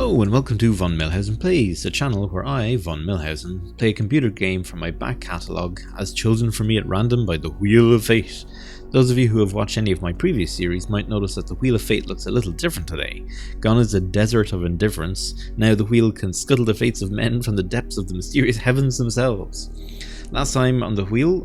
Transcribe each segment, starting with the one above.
Hello and welcome to Von Milhausen Plays, a channel where I, Von Milhausen, play a computer game from my back catalogue as chosen for me at random by the Wheel of Fate. Those of you who have watched any of my previous series might notice that the Wheel of Fate looks a little different today. Gone is a desert of indifference, now the wheel can scuttle the fates of men from the depths of the mysterious heavens themselves. Last time on the wheel,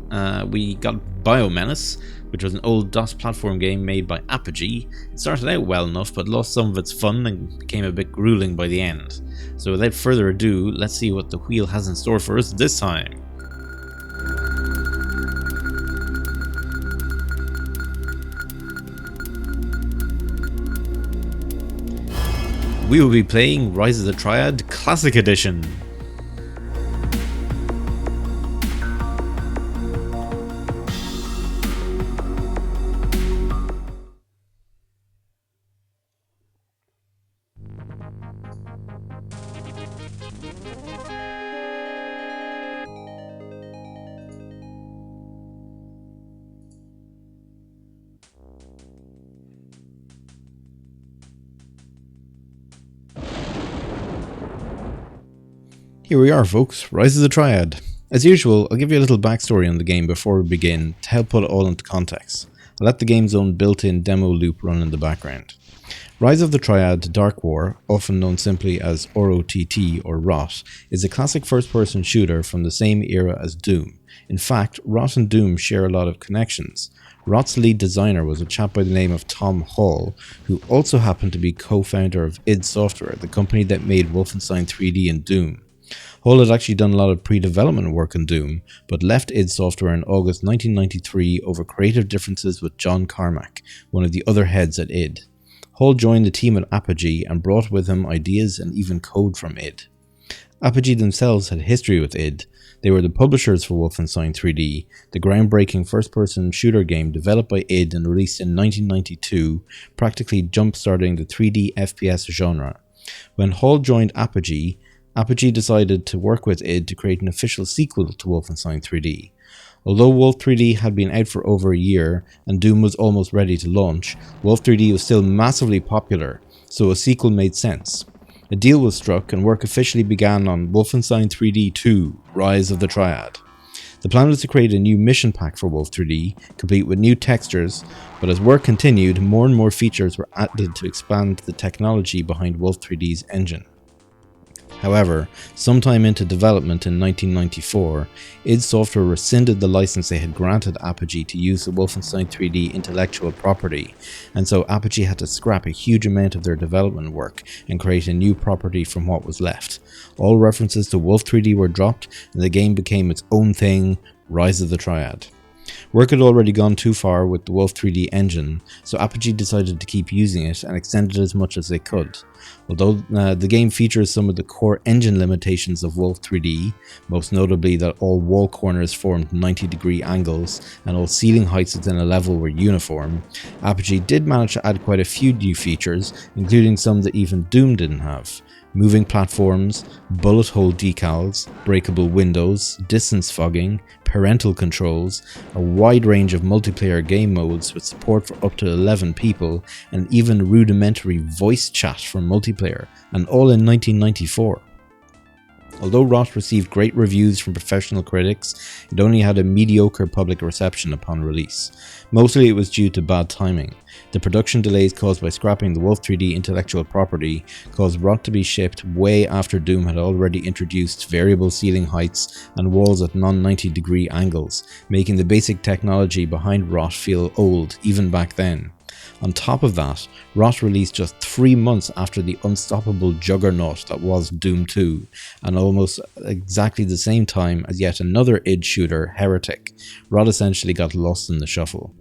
we got Biomenace, which was an old DOS platform game made by Apogee. It started out well enough, but lost some of its fun and became a bit grueling by the end. So without further ado, let's see what the wheel has in store for us this time. We will be playing Rise of the Triad Classic Edition. Here we are, folks, Rise of the Triad. As usual, I'll give you a little backstory on the game before we begin to help put it all into context. I'll let the game's own built-in demo loop run in the background. Rise of the Triad Dark War, often known simply as ROTT or ROT, is a classic first-person shooter from the same era as Doom. In fact, ROT and Doom share a lot of connections. ROT's lead designer was a chap by the name of Tom Hall, who also happened to be co-founder of id Software, the company that made Wolfenstein 3D and Doom. Hall had actually done a lot of pre-development work on Doom, but left id Software in August 1993 over creative differences with John Carmack, one of the other heads at id. Hall joined the team at Apogee and brought with him ideas and even code from id. Apogee themselves had history with id. They were the publishers for Wolfenstein 3D, the groundbreaking first-person shooter game developed by id and released in 1992, practically jump-starting the 3D FPS genre. When Hall joined Apogee decided to work with id to create an official sequel to Wolfenstein 3D. Although Wolf 3D had been out for over a year and Doom was almost ready to launch, Wolf 3D was still massively popular, so a sequel made sense. A deal was struck and work officially began on Wolfenstein 3D 2, Rise of the Triad. The plan was to create a new mission pack for Wolf 3D, complete with new textures, but as work continued, more and more features were added to expand the technology behind Wolf 3D's engine. However, sometime into development in 1994, id Software rescinded the license they had granted Apogee to use the Wolfenstein 3D intellectual property, and so Apogee had to scrap a huge amount of their development work and create a new property from what was left. All references to Wolf 3D were dropped, and the game became its own thing, Rise of the Triad. Work had already gone too far with the Wolf 3D engine, so Apogee decided to keep using it and extend it as much as they could. Although the game features some of the core engine limitations of Wolf 3D, most notably that all wall corners formed 90-degree angles and all ceiling heights within a level were uniform, Apogee did manage to add quite a few new features, including some that even Doom didn't have. Moving platforms, bullet hole decals, breakable windows, distance fogging, parental controls, a wide range of multiplayer game modes with support for up to 11 people, and even rudimentary voice chat for multiplayer, and all in 1994. Although ROT received great reviews from professional critics, it only had a mediocre public reception upon release. Mostly it was due to bad timing. The production delays caused by scrapping the Wolf 3D intellectual property caused ROT to be shipped way after Doom had already introduced variable ceiling heights and walls at non-90 degree angles, making the basic technology behind ROT feel old even back then. On top of that, ROT released just 3 months after the unstoppable juggernaut that was Doom 2, and almost exactly the same time as yet another id shooter, Heretic. ROT essentially got lost in the shuffle.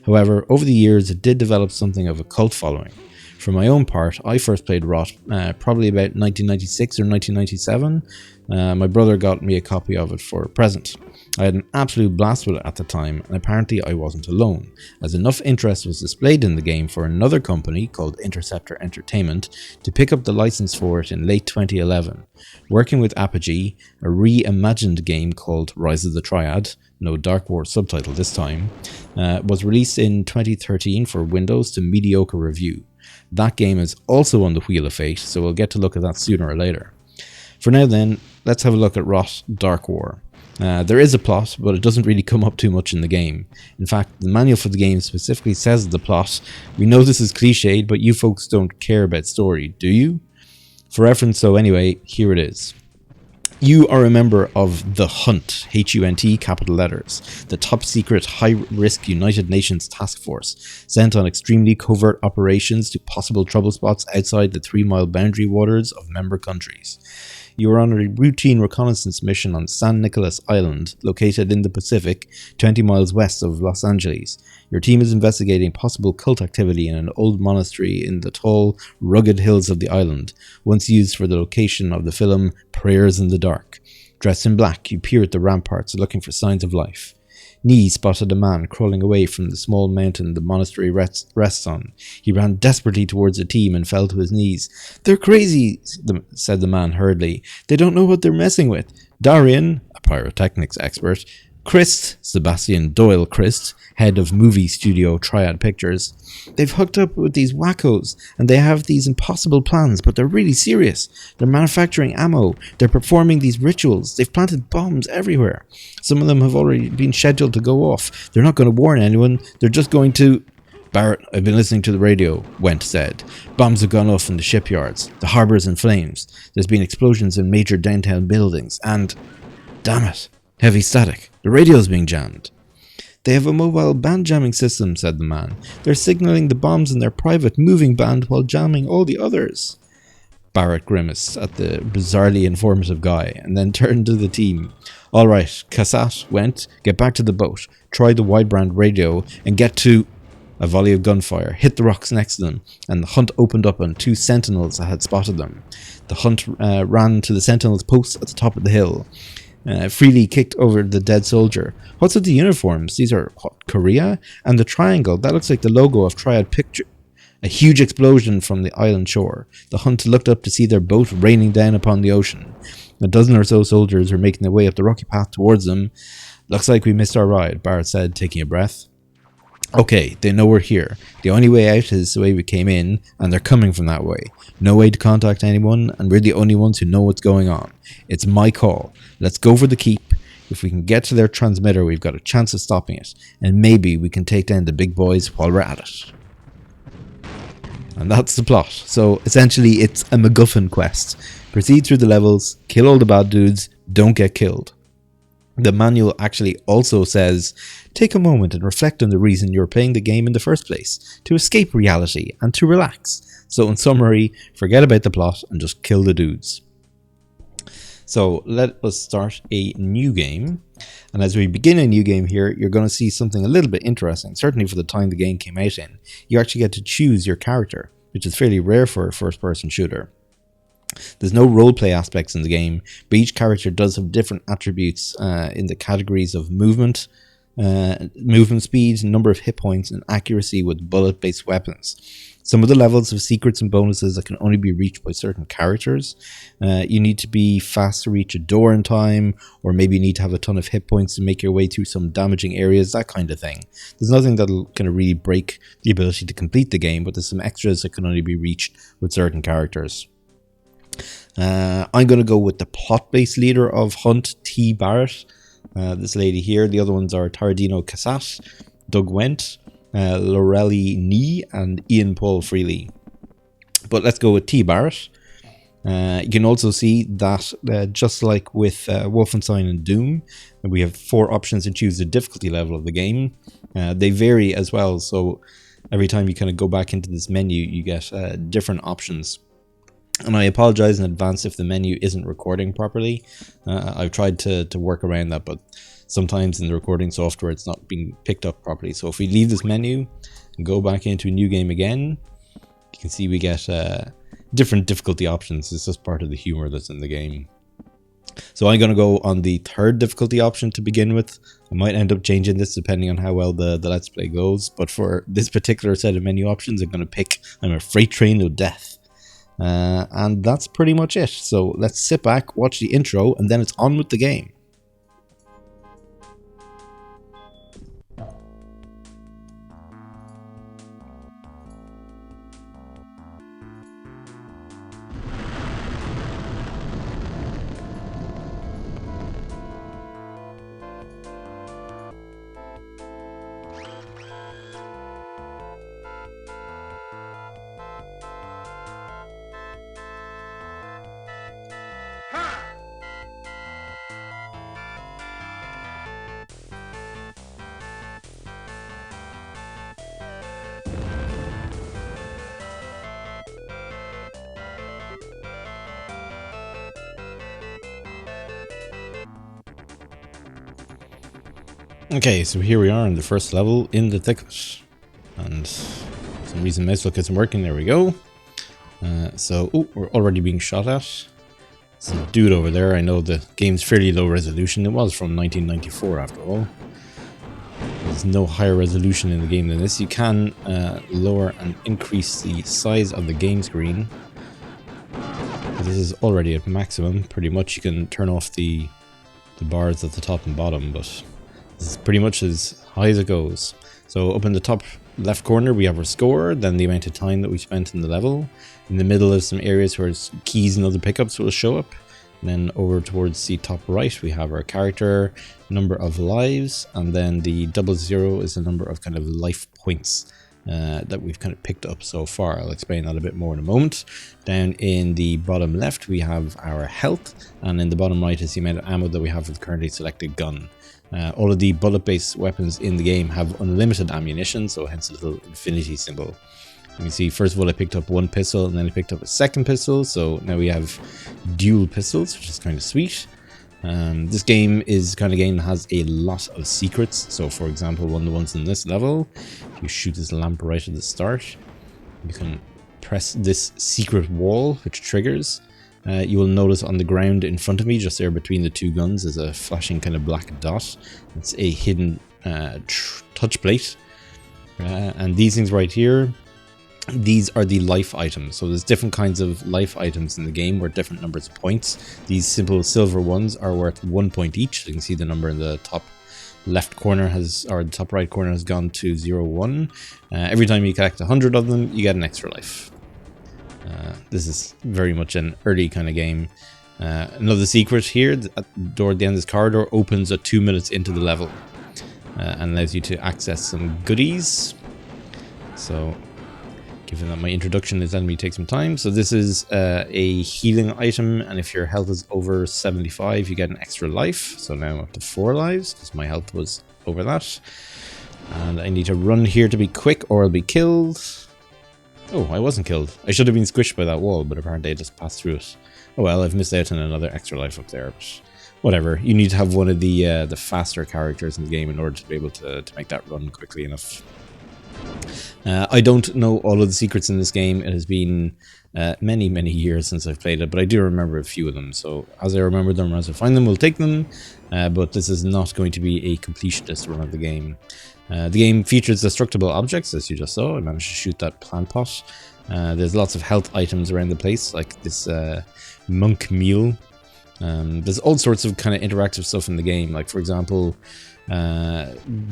However, over the years it did develop something of a cult following. For my own part, I first played ROT probably about 1996 or 1997. My brother got me a copy of it for a present. I had an absolute blast with it at the time, and apparently I wasn't alone, as enough interest was displayed in the game for another company called Interceptor Entertainment to pick up the license for it in late 2011. Working with Apogee, a reimagined game called Rise of the Triad, no Dark War subtitle this time, was released in 2013 for Windows to mediocre review. That game is also on the Wheel of Fate, so we'll get to look at that sooner or later. For now then, let's have a look at Rot Dark War. There is a plot, but it doesn't really come up too much in the game. In fact, the manual for the game specifically says the plot. We know this is cliched, but you folks don't care about story, do you? For reference, so anyway, here it is. You are a member of the Hunt, H-U-N-T, capital letters, the top secret high-risk United Nations Taskforce, sent on extremely covert operations to possible trouble spots outside the 3-mile boundary waters of member countries. You are on a routine reconnaissance mission on San Nicolas Island, located in the Pacific, 20 miles west of Los Angeles. Your team is investigating possible cult activity in an old monastery in the tall, rugged hills of the island, once used for the location of the film Prayers in the Dark. Dressed in black, you peer at the ramparts looking for signs of life. Nee spotted a man crawling away from the small mountain the monastery rests on. He ran desperately towards the team and fell to his knees. "They're crazy," said the man hurriedly. "They don't know what they're messing with. Darian," a pyrotechnics expert, Christ, Sebastian Doyle Christ, head of movie studio Triad Pictures. "They've hooked up with these wackos, and they have these impossible plans, but they're really serious. They're manufacturing ammo, they're performing these rituals, they've planted bombs everywhere. Some of them have already been scheduled to go off. They're not going to warn anyone, they're just going to..." "Barrett, I've been listening to the radio," Went said. "Bombs have gone off in the shipyards. The harbour's in flames. There's been explosions in major downtown buildings, and... damn it, heavy static. The radio's being jammed." "They have a mobile band jamming system," said the man. "They're signalling the bombs in their private moving band while jamming all the others." Barrett grimaced at the bizarrely informative guy and then turned to the team. "All right, Cassat, Went, get back to the boat, try the wideband radio, and get to..." A volley of gunfire hit the rocks next to them, and the Hunt opened up on 2 sentinels that had spotted them. The Hunt ran to the sentinels' posts at the top of the hill. Freely kicked over the dead soldier. "What's with the uniforms? These are, what, Korea? And the triangle, that looks like the logo of Triad Picture." A huge explosion from the island shore. The Hunt looked up to see their boat raining down upon the ocean. A dozen or so soldiers were making their way up the rocky path towards them. "Looks like we missed our ride," Barrett said, taking a breath. "Okay, they know we're here. The only way out is the way we came in, and they're coming from that way. No way to contact anyone, and we're the only ones who know what's going on. It's my call. Let's go for the keep. If we can get to their transmitter, we've got a chance of stopping it, and maybe we can take down the big boys while we're at it." And that's the plot. So essentially it's a MacGuffin quest. Proceed through the levels, kill all the bad dudes, don't get killed. The manual actually also says, take a moment and reflect on the reason you're playing the game in the first place, to escape reality and to relax. So in summary, forget about the plot and just kill the dudes. So let us start a new game. And as we begin a new game here, you're going to see something a little bit interesting, certainly for the time the game came out in. You actually get to choose your character, which is fairly rare for a first-person shooter. There's no roleplay aspects in the game, but each character does have different attributes in the categories of movement, movement speed, number of hit points, and accuracy with bullet-based weapons. Some of the levels have secrets and bonuses that can only be reached by certain characters. You need to be fast to reach a door in time, or maybe you need to have a ton of hit points to make your way through some damaging areas, that kind of thing. There's nothing that'll kind of really break the ability to complete the game, but there's some extras that can only be reached with certain characters. I'm going to go with the plot-based leader of Hunt, Thi Barrett, this lady here. The other ones are Tardino Cassat, Doug Went, Lorelli Nee, and Ian Paul Freely. But let's go with Thi Barrett. You can also see that just like with Wolfenstein and Doom, we have 4 options to choose the difficulty level of the game. They vary as well, so every time you kind of go back into this menu, you get different options. And I apologize in advance if the menu isn't recording properly. I've tried to work around that, but sometimes in the recording software it's not being picked up properly. So if we leave this menu and go back into a new game again, you can see we get different difficulty options. It's just part of the humor that's in the game. So I'm going to go on the 3rd difficulty option to begin with. I might end up changing this depending on how well the Let's Play goes. But for this particular set of menu options, I'm going to pick I'm a Freight Train of Death. And that's pretty much it. So let's sit back, watch the intro, and then it's on with the game. Okay, so here we are in the first level in the thicket. And for some reason mouse look isn't working. There we go. Oh, we're already being shot at. Some dude over there. I know the game's fairly low resolution. It was from 1994 after all. There's no higher resolution in the game than this. You can lower and increase the size of the game screen. This is already at maximum. Pretty much you can turn off the bars at the top and bottom, but this is pretty much as high as it goes. So up in the top left corner we have our score, then the amount of time that we spent in the level. In the middle is some areas where keys and other pickups will show up. And then over towards the top right we have our character, number of lives, and then the 00 is the number of kind of life points that we've kind of picked up so far. I'll explain that a bit more in a moment. Down in the bottom left we have our health, and in the bottom right is the amount of ammo that we have for the currently selected gun. All of the bullet-based weapons in the game have unlimited ammunition, so hence the little infinity symbol. You can see, first of all, I picked up one pistol, and then I picked up a second pistol, so now we have dual pistols, which is kind of sweet. This game is the kind of game that has a lot of secrets. So, for example, one of the ones in this level, if you shoot this lamp right at the start, you can press this secret wall, which triggers. You will notice on the ground in front of me, just there between the two guns, is a flashing kind of black dot. It's a hidden touch plate. And these things right here, these are the life items. So there's different kinds of life items in the game worth different numbers of points. These simple silver ones are worth 1 point each. You can see the number in the top left corner or the top right corner has gone to 01. Every time you collect 100 of them, you get an extra life. This is very much an early kind of game. Another secret here, the door at the end of this corridor opens at 2 minutes into the level and allows you to access some goodies. So, given that my introduction is letting me take some time, so this is a healing item, and if your health is over 75, you get an extra life. So now I'm up to 4 lives because my health was over that. And I need to run here to be quick or I'll be killed. Oh, I wasn't killed. I should have been squished by that wall, but apparently I just passed through it. Oh well, I've missed out on another extra life up there, but whatever. You need to have one of the faster characters in the game in order to be able to make that run quickly enough. I don't know all of the secrets in this game. It has been many, many years since I've played it, but I do remember a few of them. So as I remember them, as I find them, we'll take them. But this is not going to be a completionist run of the game. The game features destructible objects, as you just saw. I managed to shoot that plant pot. There's lots of health items around the place, like this monk meal. There's all sorts of kind of interactive stuff in the game. Like, for example,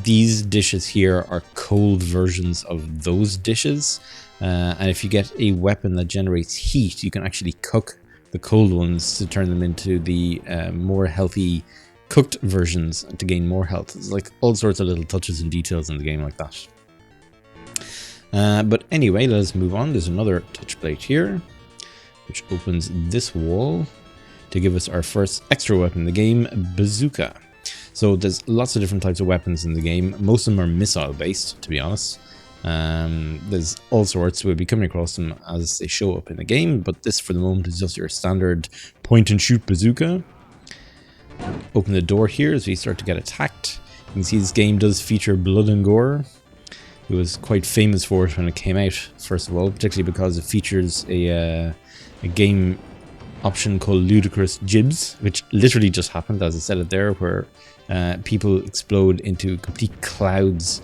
these dishes here are cold versions of those dishes. And if you get a weapon that generates heat, you can actually cook the cold ones to turn them into the more healthy cooked versions to gain more health. It's like all sorts of little touches and details in the game like that. But anyway, let us move on. There's another touch plate here, which opens this wall to give us our first extra weapon in the game, bazooka. So there's lots of different types of weapons in the game. Most of them are missile based, to be honest. There's all sorts. We'll be coming across them as they show up in the game, but this for the moment is just your standard point and shoot bazooka. Open the door here as we start to get attacked. You can see this game does feature blood and gore. It was quite famous for it when it came out, first of all, particularly because it features a game option called Ludicrous Jibs, which literally just happened, as I said it there, where people explode into complete clouds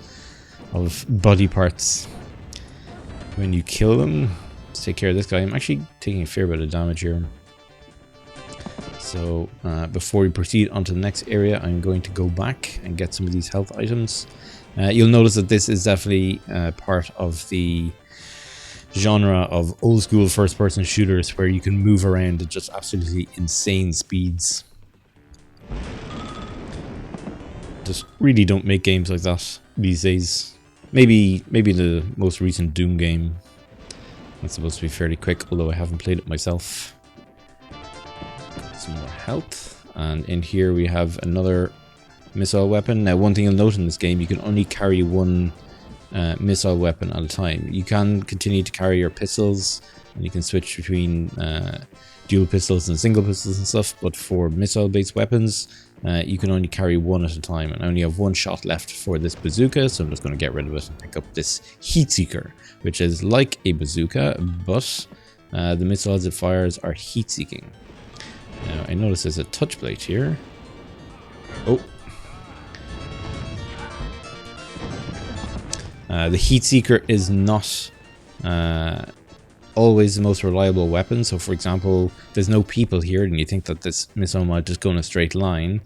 of body parts when you kill them. Let's take care of this guy. I'm actually taking a fair bit of damage here. So before we proceed on to the next area, I'm going to go back and get some of these health items. You'll notice that this is definitely part of the genre of old school first person shooters where you can move around at just absolutely insane speeds. Just really don't make games like that these days. Maybe the most recent Doom game. That's supposed to be fairly quick, although I haven't played it myself. Some more health, and in here we have another missile weapon. Now, one thing you'll note in this game, you can only carry one missile weapon at a time. You can continue to carry your pistols, and you can switch between dual pistols and single pistols and stuff, but for missile based weapons, you can only carry one at a time, and I only have one shot left for this bazooka, so I'm just going to get rid of it and pick up this heat seeker, which is like a bazooka, but the missiles it fires are heat seeking. Now I notice there's a touch plate here. Oh. The heat seeker is not always the most reliable weapon. So for example, there's no people here and you think that this missile might just go in a straight line,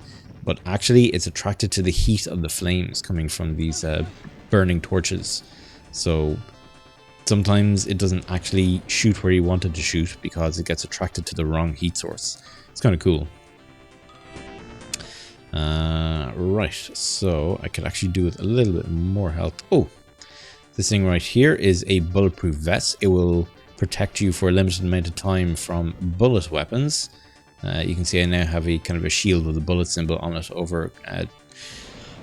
but actually it's attracted to the heat of the flames coming from these burning torches. So sometimes it doesn't actually shoot where you want it to shoot because it gets attracted to the wrong heat source. It's kind of cool. Right, so I could actually do with a little bit more health. Oh, this thing right here is a bulletproof vest. It will protect you for a limited amount of time from bullet weapons. You can see I now have a kind of a shield with a bullet symbol on it over at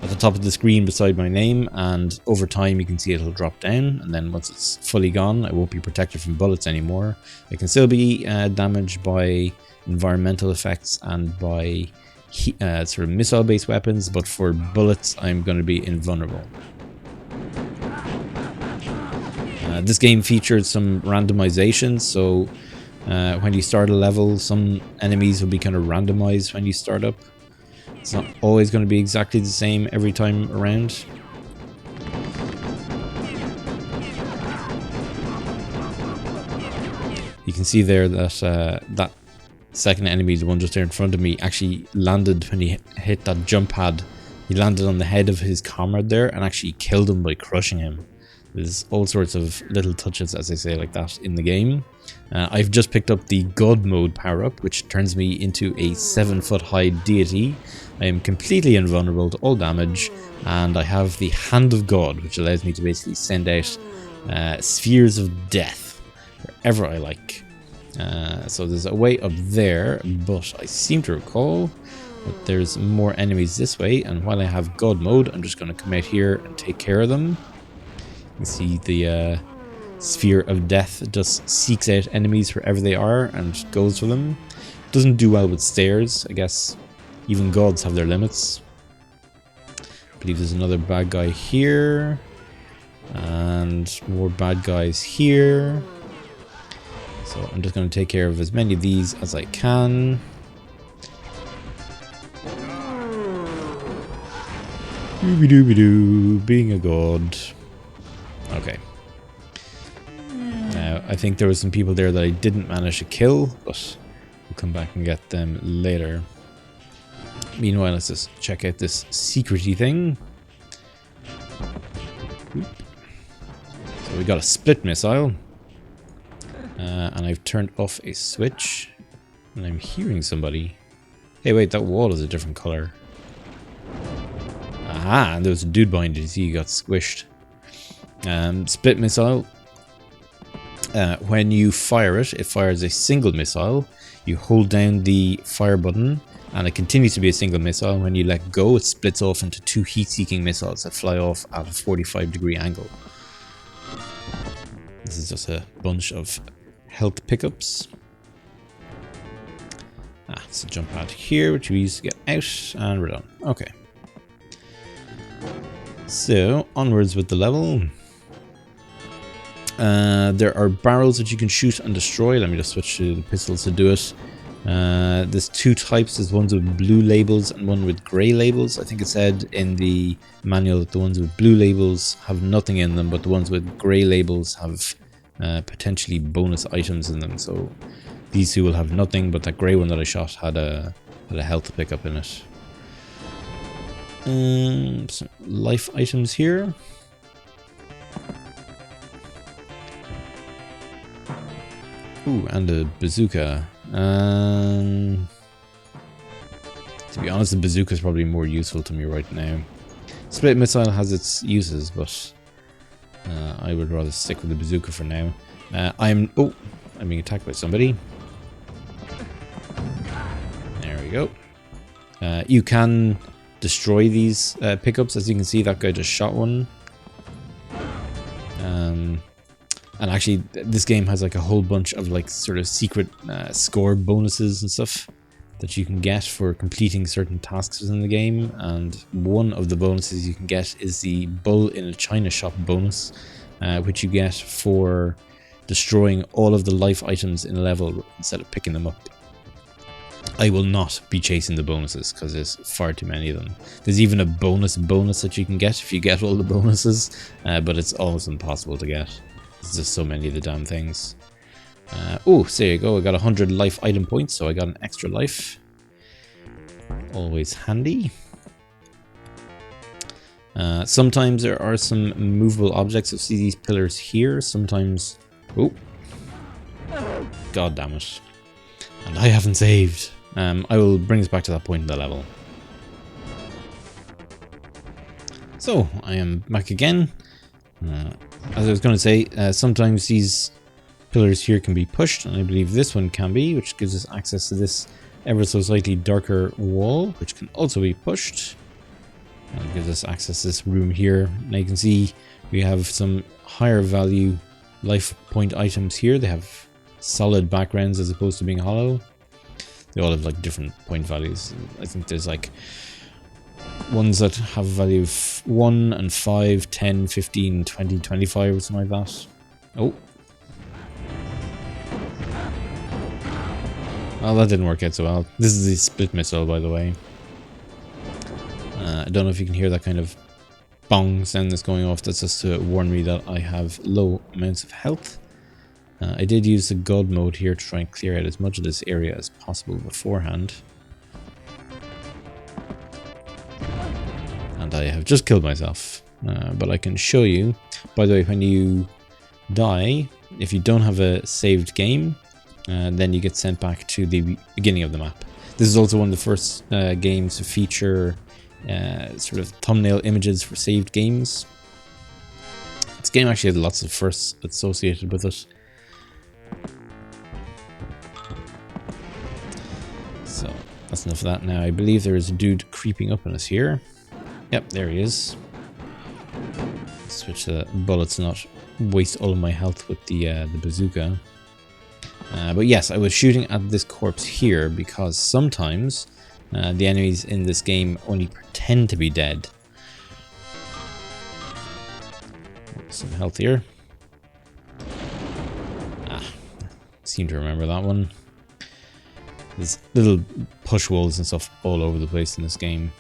the top of the screen beside my name, and over time you can see it'll drop down, and then once it's fully gone I won't be protected from bullets anymore. It can still be damaged by environmental effects and by sort of missile based weapons, but for bullets I'm going to be invulnerable. This game features some randomization, so when you start a level, some enemies will be kind of randomized when you start up. It's not always going to be exactly the same every time around. You can see there that that second enemy, the one just there in front of me, actually landed when he hit that jump pad. He landed on the head of his comrade there and actually killed him by crushing him. There's all sorts of little touches, as I say, like that in the game. I've just picked up the God mode power-up, which turns me into a 7-foot-high deity. I am completely invulnerable to all damage, and I have the Hand of God, which allows me to basically send out spheres of death wherever I like. So there's a way up there, but I seem to recall that there's more enemies this way, and while I have God mode, I'm just going to come out here and take care of them. You see the sphere of death just seeks out enemies wherever they are and goes for them. Doesn't do well with stairs. I guess even gods have their limits. I believe there's another bad guy here, and more bad guys here. So I'm just going to take care of as many of these as I can. Dooby-dooby-doo, being a god. Okay. Now, I think there were some people there that I didn't manage to kill, but we'll come back and get them later. Meanwhile, let's just check out this secret-y thing. Oop. So we got a split missile. And I've turned off a switch. And I'm hearing somebody. Hey, wait, that wall is a different color. Aha, and there was a dude behind it. You see, he got squished. Split missile. When you fire it, it fires a single missile. You hold down the fire button and it continues to be a single missile. When you let go, it splits off into two heat-seeking missiles that fly off at a 45-degree angle. This is just a bunch of health pickups. It's a jump pad here, which we use to get out, and we're done. Okay. So, onwards with the level. There are barrels that you can shoot and destroy. Let me just switch to the pistols to do it. There's two types. There's ones with blue labels and one with grey labels. I think it said in the manual that the ones with blue labels have nothing in them, but the ones with grey labels have potentially bonus items in them. So these two will have nothing, but that grey one that I shot had a health pickup in it. Some life items here. Ooh, and a bazooka. To be honest, the bazooka is probably more useful to me right now. Split missile has its uses, but I would rather stick with the bazooka for now. I'm being attacked by somebody. There we go. You can destroy these pickups. As you can see, that guy just shot one. And actually, this game has like a whole bunch of like sort of secret score bonuses and stuff. that you can get for completing certain tasks in the game, and one of the bonuses you can get is the Bull in a China Shop bonus, which you get for destroying all of the life items in a level instead of picking them up. I will not be chasing the bonuses because there's far too many of them. There's even a bonus that you can get if you get all the bonuses, but it's almost impossible to get. There's just so many of the damn things. Oh, so there you go. I got 100 life item points, so I got an extra life. Always handy. Sometimes there are some movable objects. So see these pillars here. Sometimes... Oh. God damn it. And I haven't saved. I will bring us back to that point in the level. So, I am back again. As I was going to say, sometimes these pillars here can be pushed, and I believe this one can be, which gives us access to this ever so slightly darker wall, which can also be pushed. And it gives us access to this room here. Now you can see we have some higher value life point items here. They have solid backgrounds as opposed to being hollow. They all have like different point values. I think there's like ones that have a value of 1 and 5, 10, 15, 20, 25 or something like that. Oh. Well, that didn't work out so well. This is the split missile, by the way. I don't know if you can hear that kind of bong sound that's going off. That's just to warn me that I have low amounts of health. I did use the God mode here to try and clear out as much of this area as possible beforehand. And I have just killed myself. But I can show you. By the way, when you die, if you don't have a saved game, then you get sent back to the beginning of the map. This is also one of the first games to feature sort of thumbnail images for saved games. This game actually had lots of firsts associated with it. So that's enough of that. Now I believe there is a dude creeping up on us here. Yep, there he is. Switch the bullets and not waste all of my health with the bazooka. But yes, I was shooting at this corpse here because sometimes the enemies in this game only pretend to be dead. Some health here. Seem to remember that one. There's little push walls and stuff all over the place in this game.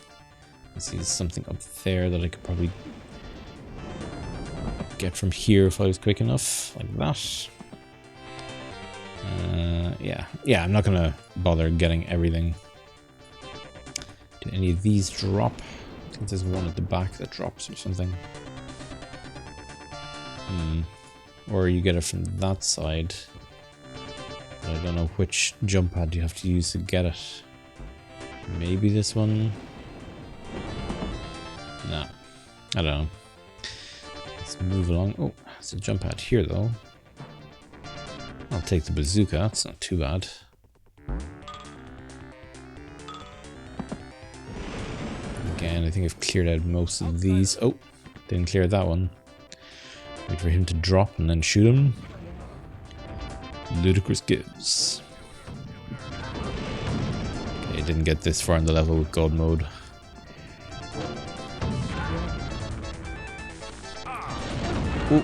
I see there's something up there that I could probably get from here if I was quick enough, like that. Yeah, I'm not gonna bother getting everything. Did any of these drop? I think there's one at the back that drops or something. Or you get it from that side. But I don't know which jump pad you have to use to get it. Maybe this one? No, I don't know. Let's move along. Oh, there's a jump pad here though. I'll take the bazooka, that's not too bad. Again, I think I've cleared out most of these. Oh, didn't clear that one. Wait for him to drop and then shoot him. Ludicrous gives. Okay, didn't get this far in the level with God mode. Ooh.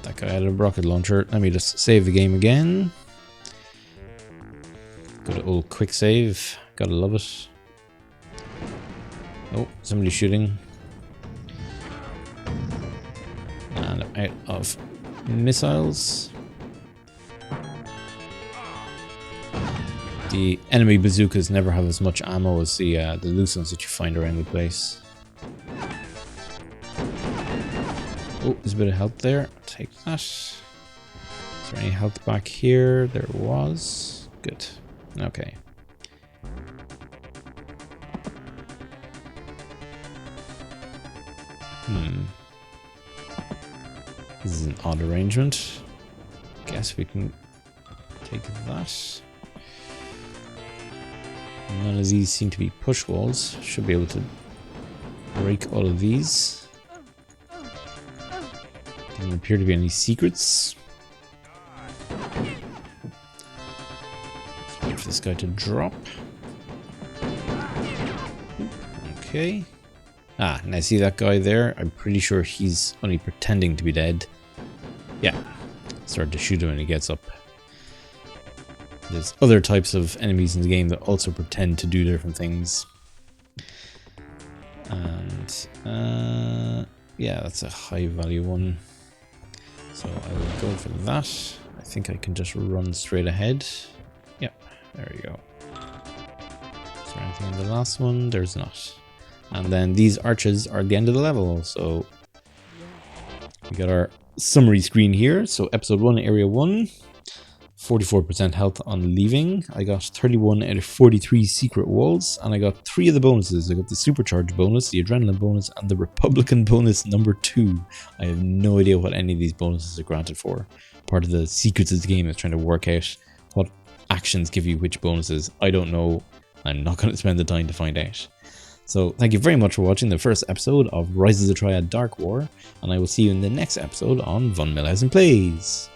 That guy had a rocket launcher. Let me just save the game again. Good old quick save. Gotta love it. Oh, somebody shooting. And I'm out of missiles. The enemy bazookas never have as much ammo as the loose ones that you find around the place. Oh, there's a bit of health there. Take that. Is there any health back here? There was. Good. Okay. This is an odd arrangement. Guess we can take that. None of these seem to be push walls. Should be able to break all of these. Doesn't appear to be any secrets. Let's wait for this guy to drop. Okay. Ah, and I see that guy there. I'm pretty sure he's only pretending to be dead. Yeah. Start to shoot him when he gets up. There's other types of enemies in the game that also pretend to do different things. And, yeah, that's a high value one. So I will go for that. I think I can just run straight ahead. Yep, there we go. Is there anything in the last one? There's not. And then these arches are the end of the level. So we got our summary screen here. So episode 1, area 1, 44% health on leaving. I got 31 out of 43 secret walls, and I got 3 of the bonuses. I got the supercharge bonus, the adrenaline bonus, and the Republican bonus number 2. I have no idea what any of these bonuses are granted for. Part of the secrets of the game is trying to work out what actions give you which bonuses. I don't know. I'm not going to spend the time to find out. So thank you very much for watching the first episode of Rise of the Triad Dark War, and I will see you in the next episode on Von Millhausen Plays.